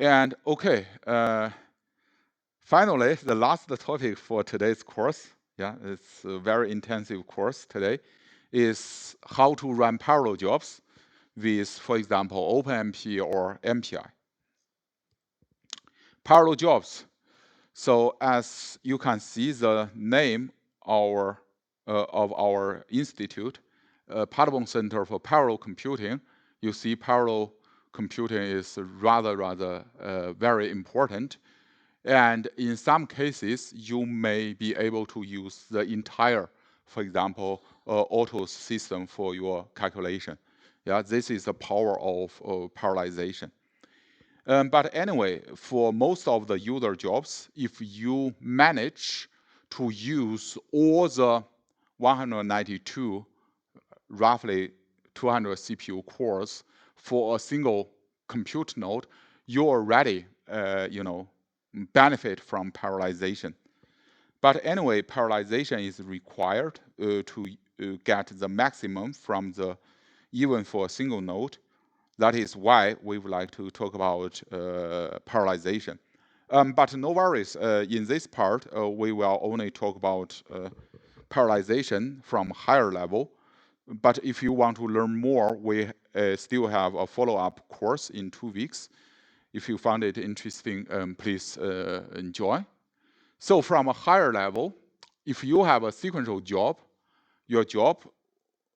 And okay, finally, the last topic for today's course, yeah, it's a very intensive course today, is how to run parallel jobs with, for example, OpenMP or MPI. Parallel jobs. So as you can see, the name of our institute, Paderborn Center for Parallel Computing, you see parallel computing is rather very important. And in some cases, you may be able to use the entire, for example, auto system for your calculation. Yeah, this is the power of parallelization. But anyway, for most of the user jobs, if you manage to use all the 192, roughly 200 CPU cores for a single compute node, you already, benefit from parallelization. But anyway, parallelization is required to get the maximum from the, even for a single node. That is why we would like to talk about parallelization. But no worries, in this part, we will only talk about parallelization from higher level. But if you want to learn more, we still have a follow-up course in 2 weeks. If you found it interesting, please enjoy. So from a higher level, if you have a sequential job, your job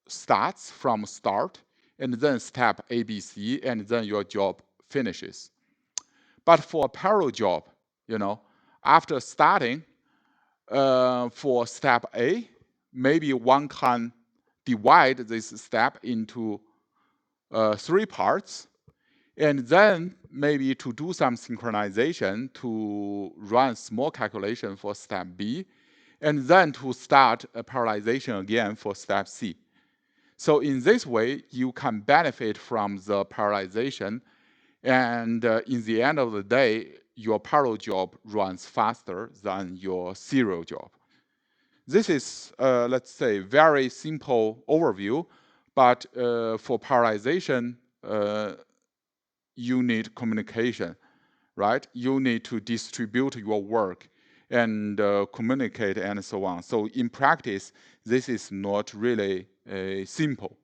starts from start and then step ABC, and then your job finishes. But for a parallel job, after starting for step A, maybe one can divide this step into 3 parts, and then maybe to do some synchronization to run small calculation for step B, and then to start a parallelization again for step C. So in this way, you can benefit from the parallelization, and in the end of the day, your parallel job runs faster than your serial job. This is, let's say, very simple overview, but for parallelization, you need communication, right? You need to distribute your work and communicate and so on. So in practice, this is not really simple.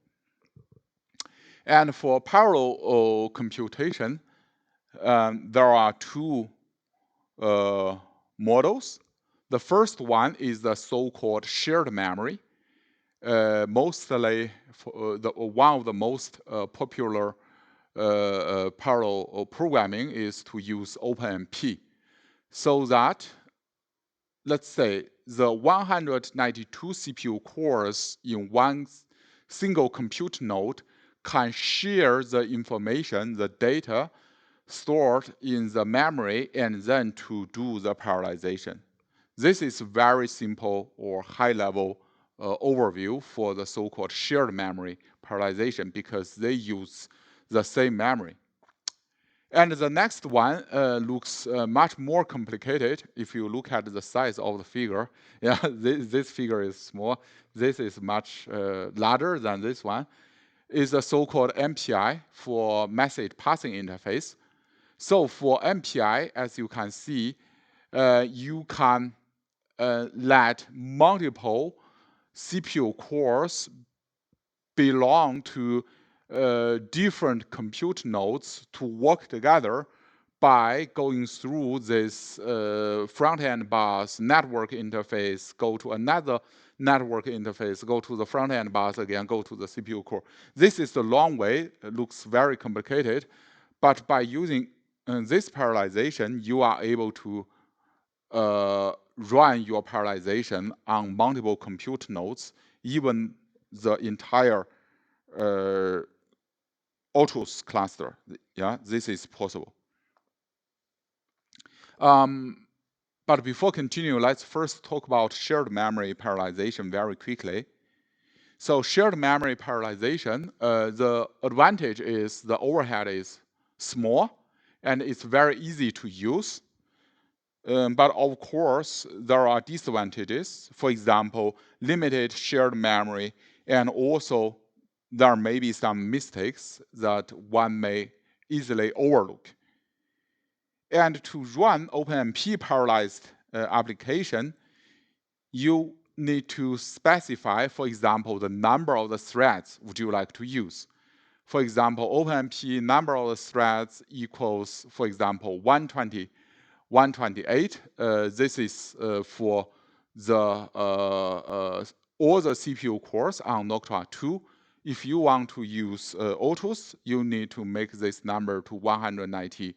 And for parallel computation, there are 2 models. The first one is the so-called shared memory. Mostly, one of the most popular parallel programming is to use OpenMP. So that, let's say, the 192 CPU cores in one single compute node can share the information, the data stored in the memory, and then to do the parallelization. This is very simple or high-level overview for the so-called shared memory parallelization because they use the same memory. And the next one looks much more complicated if you look at the size of the figure. Yeah, this figure is small. This is much larger than this one. Is the so-called MPI for message passing interface. So for MPI, as you can see, you can let multiple CPU cores belong to different compute nodes to work together by going through this front-end bus network interface, go to another network interface, go to the front-end bus again, go to the CPU core. This is the long way. It looks very complicated, but by using this parallelization, you are able to run your parallelization on multiple compute nodes, even the entire autos cluster. Yeah, this is possible. But before continuing, let's first talk about shared memory parallelization very quickly. So shared memory parallelization, the advantage is the overhead is small and it's very easy to use. But of course, there are disadvantages. For example, limited shared memory, and also there may be some mistakes that one may easily overlook. And to run OpenMP parallelized application, you need to specify, for example, the number of the threads would you like to use. For example, OpenMP number of the threads equals, for example, 120, 128. This is for the all the CPU cores on Noctua 2. If you want to use autos, you need to make this number to 192.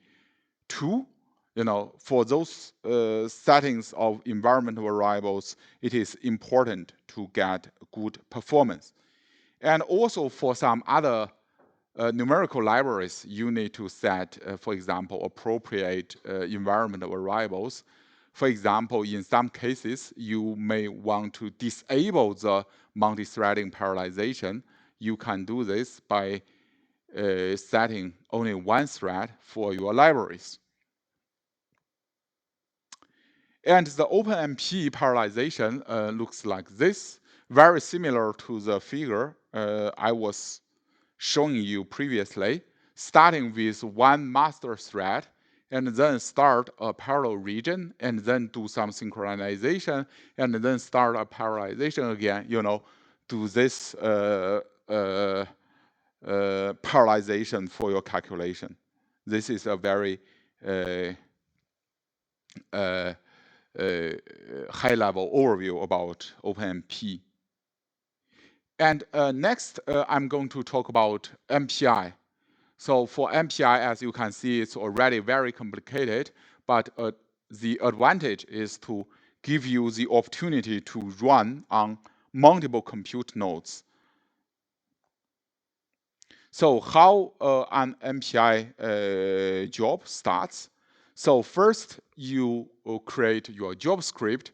For those settings of environment variables, it is important to get good performance. And also for some other numerical libraries, you need to set, for example, appropriate environment variables. For example, in some cases, you may want to disable the multi-threading parallelization. You can do this by setting only one thread for your libraries. And the OpenMP parallelization looks like this, very similar to the figure I was showing you previously, starting with one master thread, and then start a parallel region, and then do some synchronization, and then start a parallelization again, do this parallelization for your calculation. This is a very high-level overview about OpenMP. And next, I'm going to talk about MPI. So for MPI, as you can see, it's already very complicated, but the advantage is to give you the opportunity to run on multiple compute nodes. So how an MPI job starts? So first, you create your job script,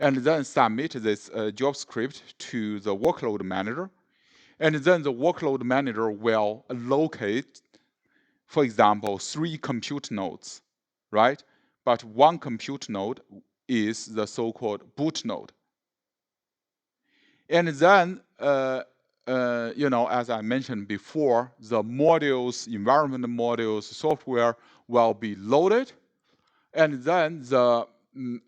and then submit this job script to the workload manager. And then the workload manager will allocate, for example, 3 compute nodes, right? But one compute node is the so-called boot node. And then, as I mentioned before, the modules, environment modules, software will be loaded, and then the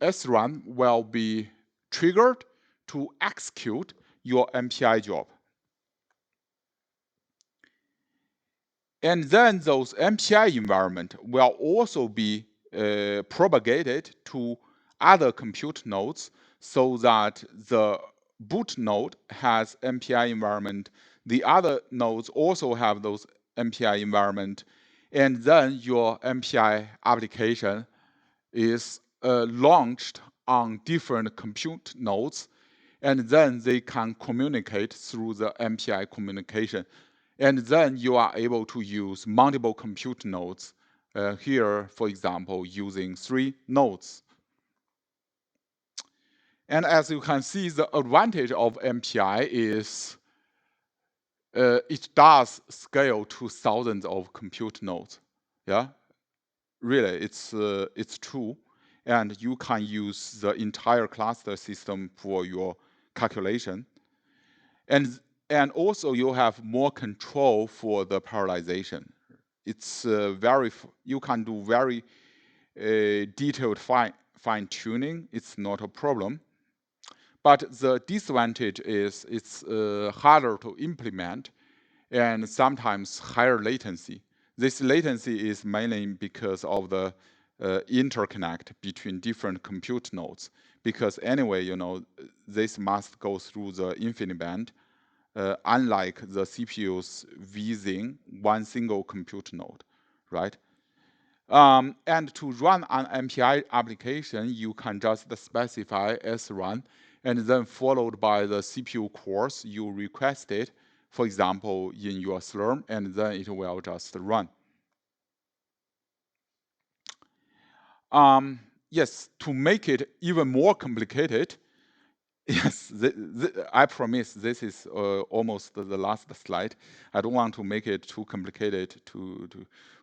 SRAM will be triggered to execute your MPI job. And then those MPI environment will also be propagated to other compute nodes, so that the boot node has MPI environment, the other nodes also have those MPI environment, and then your MPI application is launched on different compute nodes, and then they can communicate through the MPI communication. And then you are able to use multiple compute nodes. Here, for example, using 3 nodes. And as you can see, the advantage of MPI is it does scale to thousands of compute nodes. Yeah, really, it's true. And you can use the entire cluster system for your calculation. And also you have more control for the parallelization. It's you can do very detailed fine tuning. It's not a problem. But the disadvantage is it's harder to implement and sometimes higher latency. This latency is mainly because of the interconnect between different compute nodes. Because anyway, this must go through the InfiniBand, unlike the CPUs within one single compute node, right? And to run an MPI application, you can just specify srun, and then followed by the CPU cores you requested, for example, in your Slurm, and then it will just run. Yes, to make it even more complicated, yes, I promise this is almost the last slide. I don't want to make it too complicated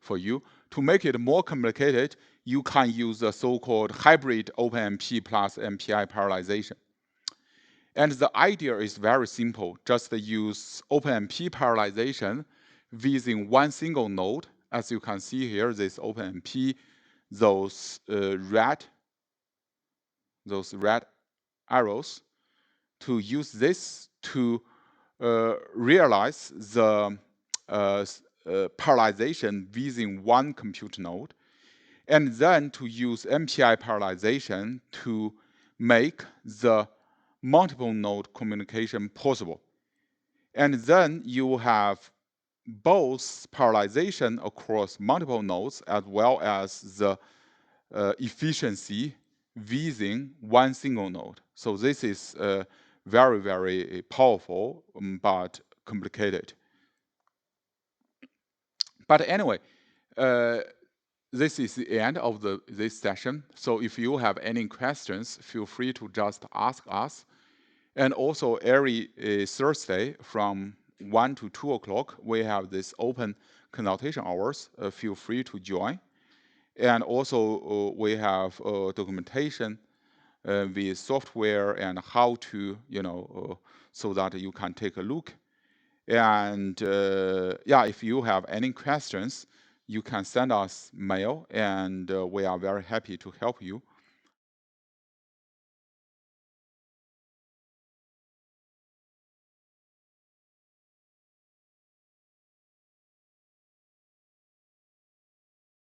for you. To make it more complicated, you can use the so-called hybrid OpenMP plus MPI parallelization. And the idea is very simple. Just use OpenMP parallelization within one single node. As you can see here, this OpenMP those red arrows, to use this to realize the parallelization within one compute node, and then to use MPI parallelization to make the multiple node communication possible. And then you have both parallelization across multiple nodes as well as the efficiency within one single node. So this is very, very powerful, but complicated. But anyway, this is the end of this session. So if you have any questions, feel free to just ask us. And also every Thursday from 1 to 2 o'clock, we have this open consultation hours. Feel free to join. And also we have documentation with software and how to, so that you can take a look. And yeah, if you have any questions, you can send us mail, and we are very happy to help you.